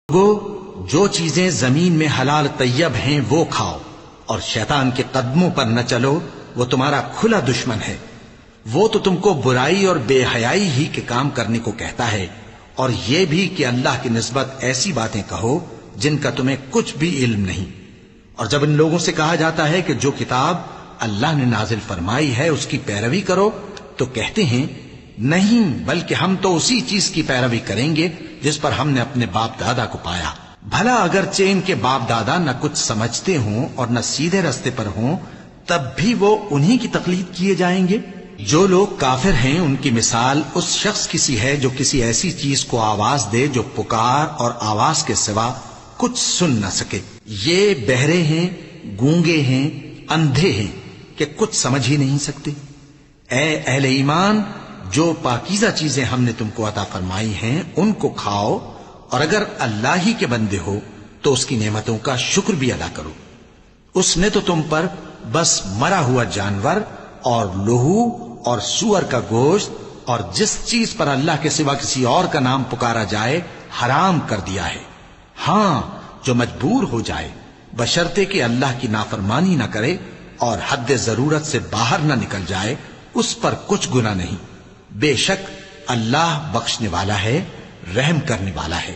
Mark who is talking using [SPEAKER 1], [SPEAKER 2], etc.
[SPEAKER 1] لوگو، جو چیزیں زمین میں حلال طیب ہیں وہ کھاؤ، اور شیطان کے قدموں پر نہ چلو، وہ تمہارا کھلا دشمن ہے۔ وہ تو تم کو برائی اور بے حیائی ہی کے کام کرنے کو کہتا ہے، اور یہ بھی کہ اللہ کی نسبت ایسی باتیں کہو جن کا تمہیں کچھ بھی علم نہیں۔ اور جب ان لوگوں سے کہا جاتا ہے کہ جو کتاب اللہ نے نازل فرمائی ہے اس کی پیروی کرو، تو کہتے ہیں نہیں، بلکہ ہم تو اسی چیز کی پیروی کریں گے جس پر ہم نے اپنے باپ دادا کو پایا۔ بھلا اگرچہ ان کے باپ دادا نہ کچھ سمجھتے ہوں اور نہ سیدھے رستے پر ہوں، تب بھی وہ انہی کی تقلید کیے جائیں گے۔ جو لوگ کافر ہیں ان کی مثال اس شخص کی سی ہے جو کسی ایسی چیز کو آواز دے جو پکار اور آواز کے سوا کچھ سن نہ سکے۔ یہ بہرے ہیں، گونگے ہیں، اندھے ہیں کہ کچھ سمجھ ہی نہیں سکتے۔ اے اہل ایمان، جو پاکیزہ چیزیں ہم نے تم کو عطا فرمائی ہیں ان کو کھاؤ، اور اگر اللہ ہی کے بندے ہو تو اس کی نعمتوں کا شکر بھی ادا کرو۔ اس نے تو تم پر بس مرا ہوا جانور اور لہو اور سور کا گوشت اور جس چیز پر اللہ کے سوا کسی اور کا نام پکارا جائے حرام کر دیا ہے۔ ہاں، جو مجبور ہو جائے، بشرطے کہ اللہ کی نافرمانی نہ کرے اور حد ضرورت سے باہر نہ نکل جائے، اس پر کچھ گناہ نہیں۔ بے شک اللہ بخشنے والا ہے، رحم کرنے والا ہے۔